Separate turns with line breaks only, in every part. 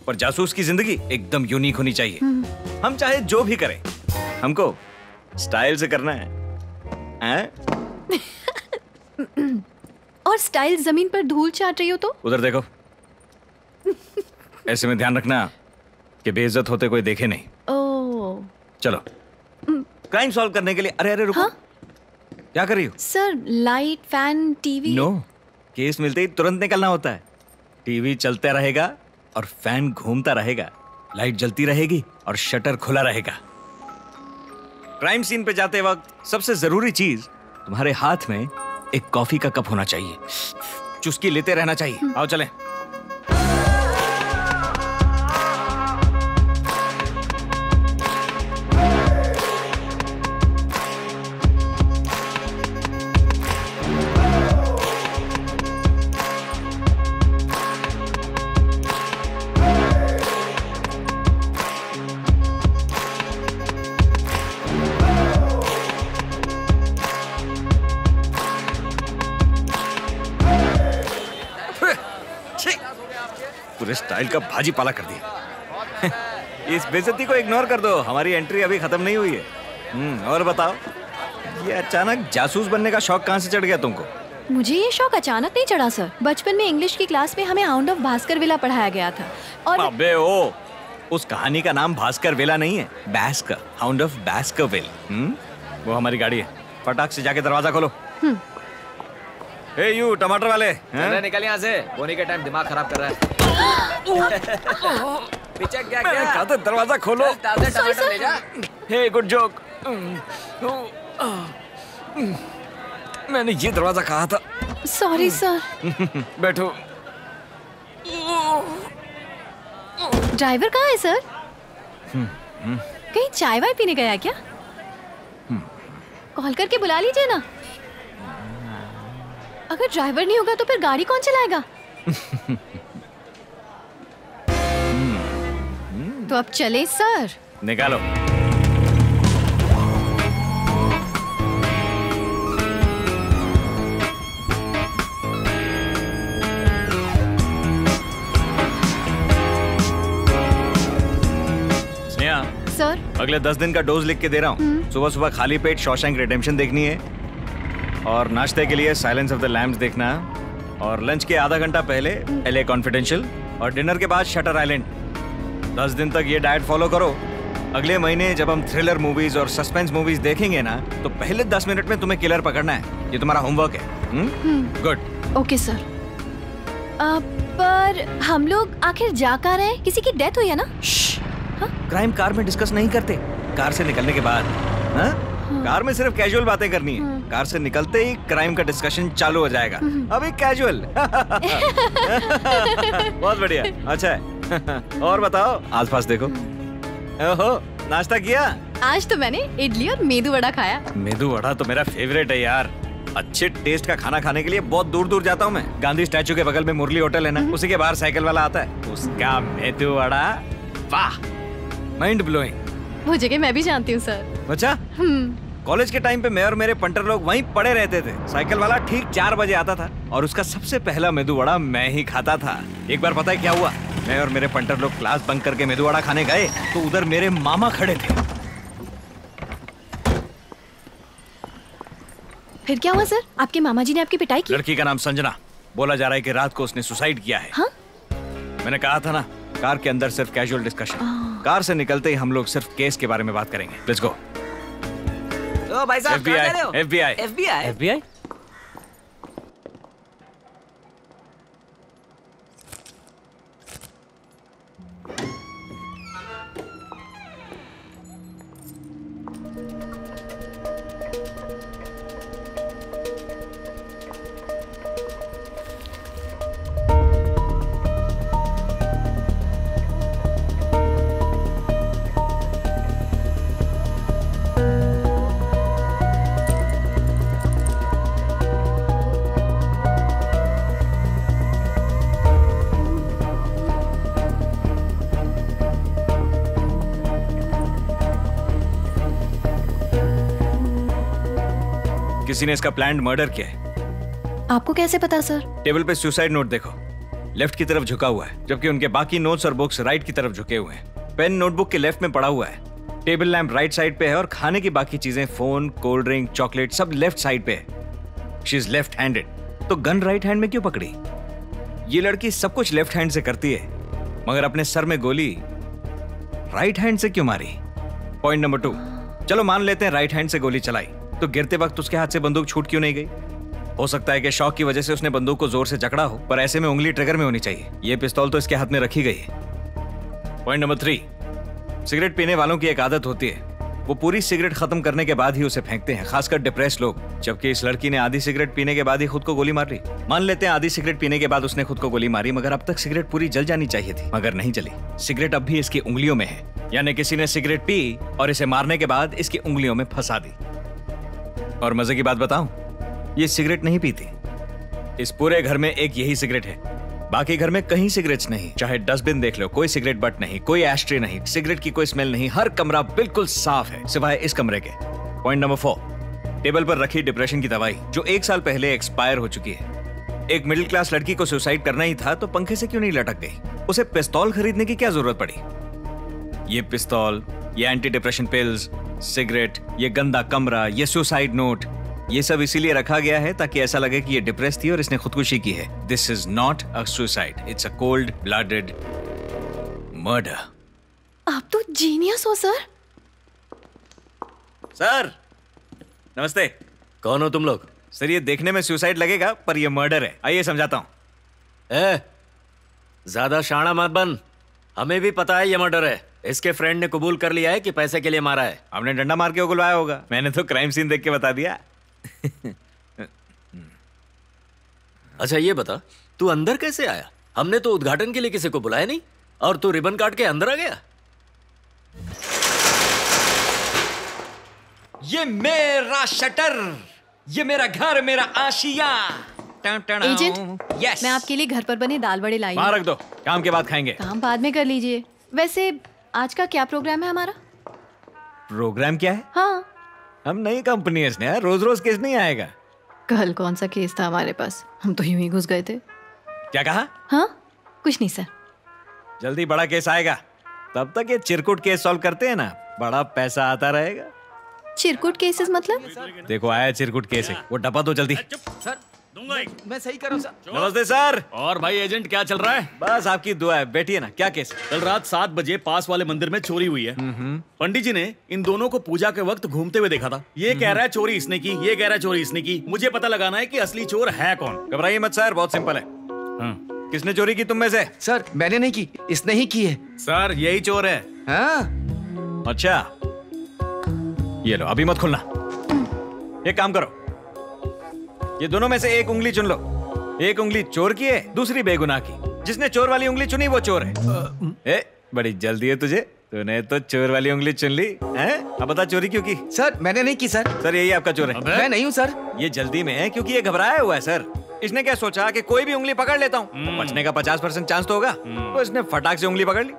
पर जासूस की जिंदगी एकदम यूनिक होनी चाहिए। हम चाहे जो भी करें, हमको स्टाइल से करना है।
और स्टाइल जमीन पर धूल चाट रही हो तो?
उधर देखो। ऐसे में ध्यान रखना कि बेइज्जत होते कोई देखे नहीं।
ओह।
चलो क्राइम सॉल्व करने के लिए। अरे अरे रुको।
हाँ?
क्या कर रही हो?
Sir light, fan, TV.
No, case मिलते ही तुरंत निकलना होता है। टीवी चलता रहेगा और फैन घूमता रहेगा, लाइट जलती रहेगी और शटर खुला रहेगा। क्राइम सीन पे जाते वक्त सबसे जरूरी चीज तुम्हारे हाथ में एक कॉफी का कप होना चाहिए। चुस्की लेते रहना चाहिए। आओ चलें। पूरे स्टाइल का भाजी पाला कर दिया। इस बेइज्जती को इग्नोर कर दो, हमारी एंट्री अभी खत्म नहीं हुई है। और बताओ, ये अचानक जासूस बनने का शौक कहाँ से चढ़ गया तुमको?
मुझे ये शौक अचानक नहीं चढ़ा सर। बचपन में इंग्लिश की क्लास में हमें हाउंड ऑफ भास्करविला पढ़ाया गया था और
अबे ओ, उस कहानी का नाम भास्करविला नहीं है, बैस्कर, हाउंड ऑफ बैस्करविल। वो हमारी गाड़ी है। फटाक से जाके दरवाजा खोलो। ए यू टमाटर वाले,
निकल यहाँ से। बोनी के टाइम दिमाग खराब कर रहा है। पीछे क्या
कहते दरवाजा खोलो।
टमाटर ले जा।
हे गुड जोक। मैंने ये दरवाजा कहा था।
Sorry sir.
बैठो।
ड्राइवर कहाँ है सर? कहीं चाय वाय पीने गया क्या? कॉल करके बुला लीजिए ना। अगर ड्राइवर नहीं होगा तो फिर गाड़ी कौन चलाएगा? तो अब चले सर।
निकालो। स्नेहा
सर,
अगले 10 दिन का डोज लिख के दे रहा हूँ। सुबह सुबह खाली पेट शॉशैंक रिडेम्पशन देखनी है, और नाश्ते के लिए साइलेंस ऑफ द लैम्ब्स देखना है, और लंच के आधा घंटा पहले LA कॉन्फिडेंशियल, और डिनर के बाद शटर आइलैंड। 10 दिन तक ये डाइट फॉलो करो। अगले महीने जब हम थ्रिलर मूवीज और सस्पेंस मूवीज देखेंगे ना, तो पहले 10 मिनट में तुम्हें किलर पकड़ना है। ये तुम्हारा होमवर्क है। गुड।
Okay sir. पर हम लोग आखिर जा कहाँ रहे हैं? किसी की डेथ हुई है ना?
क्राइम कार में डिस्कस नहीं करते, कार से निकलने के बाद। कार में सिर्फ कैजुअल बातें करनी है। कार से निकलते ही क्राइम का डिस्कशन चालू हो जाएगा। अभी कैजुअल। बहुत बढ़िया। अच्छा है। और बताओ, आसपास देखो। ओहो, नाश्ता किया?
आज तो मैंने इडली और मेदू वड़ा खाया।
मेदू वड़ा तो मेरा फेवरेट है यार। अच्छे टेस्ट का खाना खाने के लिए बहुत दूर दूर जाता हूँ मैं। गांधी स्टैचू के बगल में मुरली होटल है ना, उसी के बाहर साइकिल वाला आता है, उसका मेदू वड़ा, वाह, माइंड ब्लोइंग।
वो जगह मैं भी जानती हूँ सर।
अच्छा? कॉलेज के टाइम पे मैं और मेरे पंटर लोग वहीं पड़े रहते थे। साइकिल वाला ठीक 4 बजे आता था और उसका सबसे पहला मेदू वड़ा मैं ही खाता था। एक बार पता है क्या हुआ? मैं और मेरे पंटर लोग क्लास बंक करके मेदू वड़ा खाने गए तो उधर मेरे मामा खड़े थे।
फिर क्या हुआ सर? आपके मामा जी ने आपकी पिटाई की?
लड़की का नाम संजना। बोला जा रहा है कि रात को उसने सुसाइड किया है।
हाँ?
मैंने कहा था ना, कार के अंदर सिर्फ कैजुअल डिस्कशन। कार से निकलते ही हम लोग सिर्फ केस के बारे में बात करेंगे। Let's go.
ओ भाई साहब, कहाँ जा रहे हो?
FBI।
FBI? किसी ने इसका प्लान्ड मर्डर किया है।
आपको कैसे पता सर?
टेबल पे सुसाइड नोट देखो, लेफ्ट की तरफ झुका हुआ है, जबकि उनके बाकी नोट्स और बुक्स राइट की तरफ झुके हुए हैं। पेन नोटबुक के लेफ्ट में पड़ा हुआ है, टेबल लैंप राइट साइड पे है और खाने की बाकी चीजें फोन, कोल्ड ड्रिंक, चॉकलेट सब लेफ्ट साइड पे है। शी इज लेफ्ट हैंडेड, तो गन राइट हैंड में क्यों पकड़ी? ये लड़की सब कुछ लेफ्ट हैंड से करती है, मगर अपने सर में गोली राइट हैंड से क्यों मारी? पॉइंट नंबर 2, चलो मान लेते हैं राइट हैंड से गोली चलाई, तो गिरते वक्त उसके हाथ से बंदूक छूट क्यों नहीं गई? हो सकता है कि शॉक की वजह से उसने बंदूक को जोर से जकड़ा हो, पर ऐसे में उंगली ट्रिगर में होनी चाहिए। ये पिस्तौल तो इसके हाथ में रखी गई है। पॉइंट नंबर 3, सिगरेट पीने वालों की एक आदत होती है, वो पूरी सिगरेट खत्म करने के बाद ही उसे फेंकते हैं, खासकर डिप्रेस लोग। जबकि इस लड़की ने आधी सिगरेट पीने के बाद ही खुद को गोली मार ली। मान लेते हैं आधी सिगरेट पीने के बाद उसने खुद को गोली मारी, मगर अब तक सिगरेट पूरी जल जानी चाहिए थी, मगर नहीं जली। सिगरेट अब भी इसकी उंगलियों में है, यानी किसी ने सिगरेट पी और इसे मारने के बाद इसकी उंगलियों में फंसा दी। और मजे की बात बताऊं, ये सिगरेट नहीं पीती। इस पूरे घर में एक यही सिगरेट है, बाकी घर में कहीं सिगरेट्स नहीं। चाहे डस्टबिन देख लो, कोई सिगरेट बट नहीं, कोई एस्ट्रे नहीं, सिगरेट की कोई स्मेल नहीं, हर कमरा बिल्कुल साफ है सिवाय इस कमरे के। पॉइंट नंबर 4, टेबल पर रखी डिप्रेशन की दवाई जो 1 साल पहले एक्सपायर हो चुकी है। एक मिडिल क्लास लड़की को सुसाइड करना ही था तो पंखे से क्यों नहीं लटक गई? उसे पिस्तौल खरीदने की क्या जरूरत पड़ी? ये पिस्तौल, ये एंटी डिप्रेशन पिल्स, सिगरेट, ये गंदा कमरा, ये सुसाइड नोट, ये सब इसीलिए रखा गया है ताकि ऐसा लगे कि ये डिप्रेस थी और इसने खुदकुशी की है। This is not a suicide, it's a cold blooded murder.
आप तो जीनियस हो सर।
सर नमस्ते।
कौन हो तुम लोग?
सर ये देखने में सुसाइड लगेगा पर ये मर्डर है, आइए समझाता हूँ।
ज्यादा शाना मत बन, हमें भी पता है ये मर्डर है। इसके फ्रेंड ने कबूल कर लिया है कि पैसे के लिए मारा है।
आपने डंडा मार के उगलवाया होगा, मैंने तो क्राइम सीन देख के बता दिया।
अच्छा ये बता, तू अंदर कैसे आया? हमने तो उद्घाटन के लिए किसी को बुलाया नहीं और तू रिबन काट के अंदर आ गया।
ये मेरा शटर, ये मेरा घर, मेरा आशिया।
एजेंट,
यस,
मैं आपके लिए घर पर बने दाल बड़े लाई हूं।
वहाँ रख दो, काम के बाद खाएंगे।
काम बाद में कर लीजिए। वैसे आज का क्या प्रोग्राम है हमारा?
प्रोग्राम क्या है?
हाँ,
हम नई कंपनी है स्नेहा, रोज रोज केस नहीं आएगा।
कल कौन सा केस था हमारे पास, हम तो यूं ही घुस गए थे।
क्या कहा?
हाँ कुछ नहीं सर।
जल्दी बड़ा केस आएगा, तब तक ये चिरकुट केस सॉल्व करते हैं ना, बड़ा पैसा आता रहेगा।
चिरकुट केसेस मतलब?
देखो आया चिरकुट केस है, वो डपा दो जल्दी।
सर मैं सही कर रहा हूँ सर।
नमस्ते सर।
और भाई एजेंट क्या चल रहा है?
बस आपकी दुआ है, बैठिए ना। क्या केस?
कल रात 7 बजे पास वाले मंदिर में चोरी हुई है। पंडित जी ने इन दोनों को पूजा के वक्त घूमते हुए देखा था। ये कह रहा है चोरी इसने की, ये कह रहा है चोरी इसने की। मुझे पता लगाना है कि असली चोर है कौन।
घबराइए मत सर, बहुत सिंपल है। किसने चोरी की तुम में से?
सर मैंने नहीं की, इसने ही की है।
सर यही चोर है।
हाँ?
अच्छा ये लो, अभी मत खुलना। एक काम करो, ये दोनों में से एक उंगली चुन लो। एक उंगली चोर की है, दूसरी बेगुनाह की। जिसने चोर वाली उंगली चुनी वो चोर है। बड़ी जल्दी है तुझे, तूने तो चोर वाली उंगली चुन ली है। अब बता चोरी क्यों की?
सर मैंने नहीं की सर।
सर यही आपका चोर है।
मैं नहीं हूँ सर।
ये जल्दी में है क्योंकि ये घबराया हुआ है सर। इसने क्या सोचा कि कोई भी उंगली पकड़ लेता हूँ, बचने का 50% चांस तो होगा, तो इसने फटाक से उंगली पकड़ ली।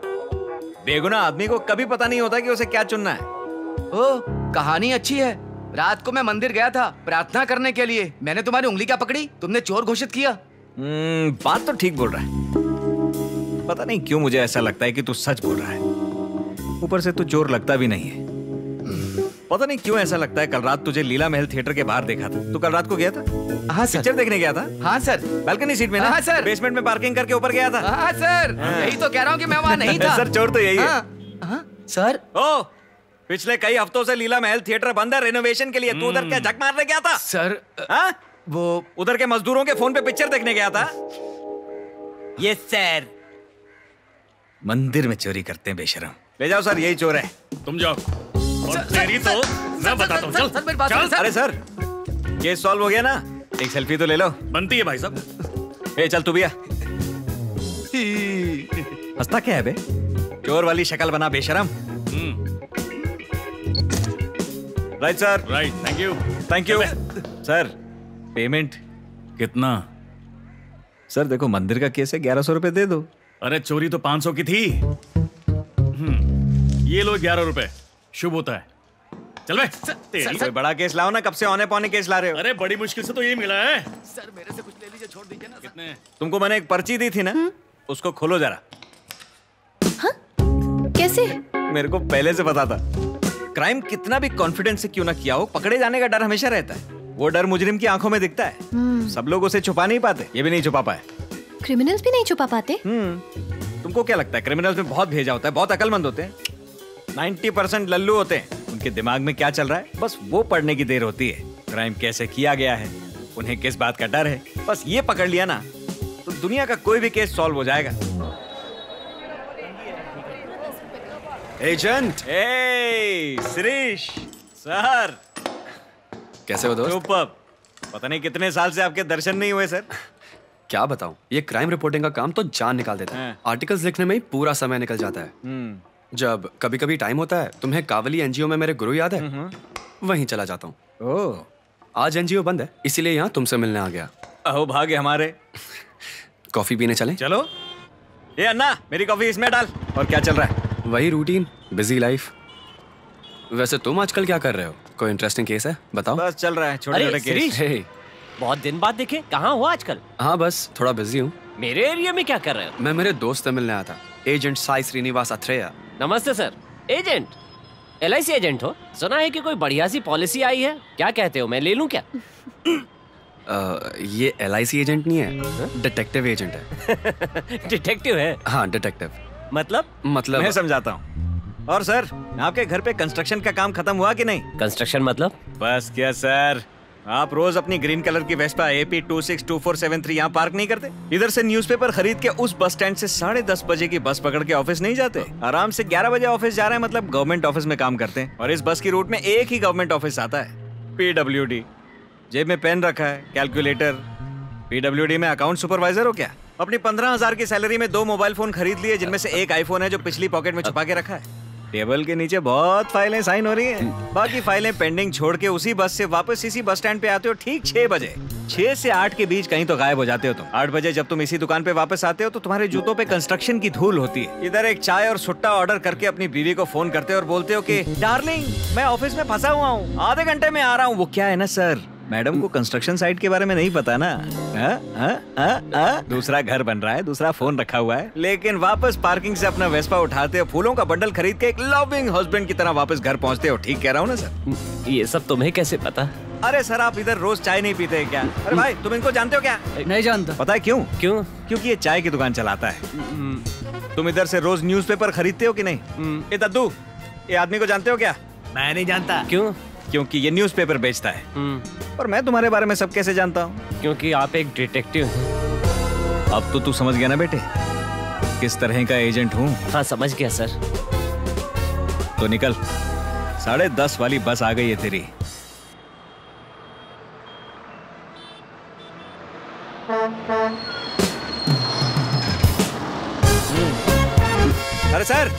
बेगुनाह आदमी को कभी पता नहीं होता कि उसे क्या चुनना है।
ओ कहानी अच्छी है। रात को मैं मंदिर गया था प्रार्थना करने के लिए, मैंने तुम्हारी उंगली क्या पकड़ी, तुमने चोर घोषित किया।
बात तो ठीक बोल रहा है, पता नहीं क्यों मुझे ऐसा लगता है कि तू सच बोल रहा है। ऊपर से तू चोर लगता भी नहीं है। पता नहीं क्यों ऐसा लगता है। कल रात तुझे लीला महल थिएटर के बाहर देखा था। तू कल रात को गया था?
हाँ सर।
पिक्चर देखने गया था?
हाँ सर।
बालकनी सीट में ना?
हाँ सर।
बेसमेंट में पार्किंग करके ऊपर गया था?
हाँ सर, यही तो कह रहा हूँ कि मैं वहाँ नहीं था।
सर चोर तो यही है।
हाँ सर।
ओ पिछले कई हफ्तों से लीला महल थिएटर बंद है रेनोवेशन के लिए। तू उधर क्या झक मारने गया था?
सर
हाँ?
वो
उधर के मजदूरों के फोन पे पिक्चर देखने गया था? Yes sir. मंदिर में चोरी करते हैं बेशरम। ले जाओ सर, यही चोर है।
तुम जाओ। और तेरी तो मैं बताता हूँ। चल चल।
अरे सर केस सॉल्व हो गया ना, एक सेल्फी तो ले लो।
बनती है भाई साहब।
ए चल तू भी आ। हंसता क्या है बे? चोर वाली शक्ल बना बेशरम। Right sir.
Right, thank you.
Thank you sir. Payment
कितना?
सर देखो मंदिर का केस है, 1100 रुपए दे दो।
अरे चोरी तो 500 की थी। ये लो 11 रुपए, शुभ होता है। चल बे तेरी।
कोई बड़ा केस लाओ ना, कब से औने पौने केस ला रहे हो।
अरे बड़ी मुश्किल से तो ये मिला है।
सर मेरे से कुछ ले लीजिए, छोड़ दीजिए ना।
कितने?
तुमको मैंने एक पर्ची दी थी ना, उसको खोलो जरा।
कैसे?
मेरे को पहले से पता था। क्राइम कितना भी कॉन्फिडेंस से क्यों ना किया हो, पकड़े जाने का डर हमेशा रहता है। वो डर मुजरिम की आंखों में दिखता है। सब लोग उसे छुपा नहीं पाते, ये भी नहीं छुपा पाए।
क्रिमिनल्स भी नहीं छुपा पाते?
तुमको क्या लगता है क्रिमिनल्स में बहुत भेजा होता है, बहुत अकलमंद होते हैं? 90% लल्लू होते हैं। उनके दिमाग में क्या चल रहा है बस वो पढ़ने की देर होती है। क्राइम कैसे किया गया है, उन्हें किस बात का डर है, बस ये पकड़ लिया ना तो दुनिया का कोई भी केस सॉल्व हो जाएगा।
एजेंट,
श्रीश सर,
कैसे हो दोस्त?
सुपर्ब। पता नहीं कितने साल से आपके दर्शन नहीं हुए सर।
क्या बताऊं, ये क्राइम रिपोर्टिंग का काम तो जान निकाल देता है।
हाँ।
आर्टिकल्स लिखने में ही पूरा समय निकल जाता है। जब कभी कभी टाइम होता है, तुम्हें कावली एनजीओ में मेरे गुरु याद है? वहीं चला जाता हूँ।
ओह,
आज एनजीओ बंद है, इसीलिए यहाँ तुमसे मिलने आ गया।
अहो भाग्य हमारे।
कॉफी पीने चलें?
चलो। ये अन्ना, मेरी कॉफी इसमें डाल। और क्या चल रहा है?
वही रूटीन, बिजी लाइफ। वैसे तुम आजकल क्या कर रहे हो? कोई इंटरेस्टिंग केस है? बताओ।
बस चल रहा है छोटे
अरे,
छोटे केस।
शिरीष।
हे,
बहुत दिन बाद देखे, कहाँ हो आजकल?
हाँ बस थोड़ा बिजी हूँ।
मेरे एरिया में क्या कर रहे हो?
मैं मेरे दोस्त से मिलने आया था, एजेंट साई श्रीनिवास अथरेया।
नमस्ते सर। एजेंट? LIC एजेंट हो? सुना है कि कोई बढ़िया सी पॉलिसी आई है, क्या कहते हो, मैं ले लूं क्या?
ये LIC एजेंट नहीं है, डिटेक्टिव एजेंट है।
डिटेक्टिव है?
हाँ डिटेक्टिव।
मतलब?
मैं समझाता हूँ। और सर, आपके घर पे कंस्ट्रक्शन का काम खत्म हुआ कि नहीं?
कंस्ट्रक्शन मतलब?
बस क्या सर, आप रोज अपनी ग्रीन कलर की वेस्पा AP 262473 यहाँ पार्क नहीं करते? इधर से न्यूज़पेपर खरीद के उस बस स्टैंड से 10:30 बजे की बस पकड़ के ऑफिस नहीं जाते? आराम से 11 बजे ऑफिस जा रहे हैं, मतलब गवर्नमेंट ऑफिस में काम करते हैं। और इस बस की रूट में एक ही गवर्नमेंट ऑफिस आता है, PWD। जेब में पेन रखा है, कैलकुलेटर। PWD में अकाउंट सुपरवाइजर हो क्या? अपनी 15,000 की सैलरी में 2 मोबाइल फोन खरीद लिए, जिनमें से एक आईफोन है जो पिछली पॉकेट में छुपा के रखा है। टेबल के नीचे बहुत फाइलें साइन हो रही हैं। बाकी फाइलें पेंडिंग छोड़ के उसी बस से वापस इसी बस स्टैंड पे आते हो ठीक 6 बजे। 6 से 8 के बीच कहीं तो गायब हो जाते हो तुम। 8 बजे जब तुम इसी दुकान पे वापस आते हो तो तुम्हारे जूतों पे कंस्ट्रक्शन की धूल होती है। इधर एक चाय और सुट्टा ऑर्डर करके अपनी बीवी को फोन करते हो और बोलते हो कि डार्लिंग मैं ऑफिस में फंसा हुआ हूँ, आधे घंटे में आ रहा हूँ। वो क्या है ना सर, मैडम को कंस्ट्रक्शन साइट के बारे में नहीं पता ना। दूसरा घर बन रहा है, दूसरा फोन रखा हुआ है, लेकिन वापस पार्किंग से अपना वेस्पा उठाते हो, फूलों का बंडल खरीद के एक लविंग हस्बैंड की तरह वापस घर पहुंचते हो। ठीक कह रहा हूँ ना सर?
ये सब तुम्हें कैसे पता?
अरे सर, आप इधर रोज चाय नहीं पीते क्या? अरे भाई, तुम इनको जानते हो क्या?
नहीं जानता।
पता है क्यों?
क्यों?
क्योंकि ये चाय की दुकान चलाता है। तुम इधर से रोज न्यूज़पेपर खरीदते हो कि नहीं? ये दद्दू, ये आदमी को जानते हो क्या?
मैं नहीं जानता।
क्यों?
क्योंकि ये न्यूज़पेपर बेचता है। और मैं तुम्हारे बारे में सब कैसे जानता हूँ?
क्योंकि आप एक डिटेक्टिव हैं।
अब तो तू समझ गया ना बेटे, किस तरह का एजेंट हूँ?
हाँ समझ गया सर।
तो निकल, 10:30 वाली बस आ गई है तेरी। अरे सर,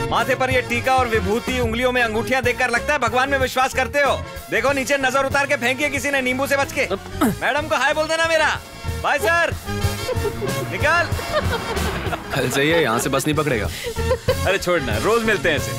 माथे पर ये टीका और विभूति, उंगलियों में अंगूठियां देखकर लगता है भगवान में विश्वास करते हो। देखो नीचे नजर उतार के फेंकी है किसी ने, नींबू से बच के। मैडम को हाय बोल देना मेरा। Bye sir. निकल।
कल से ये यहाँ से बस नहीं पकड़ेगा।
अरे छोड़ना, रोज मिलते हैं ऐसे।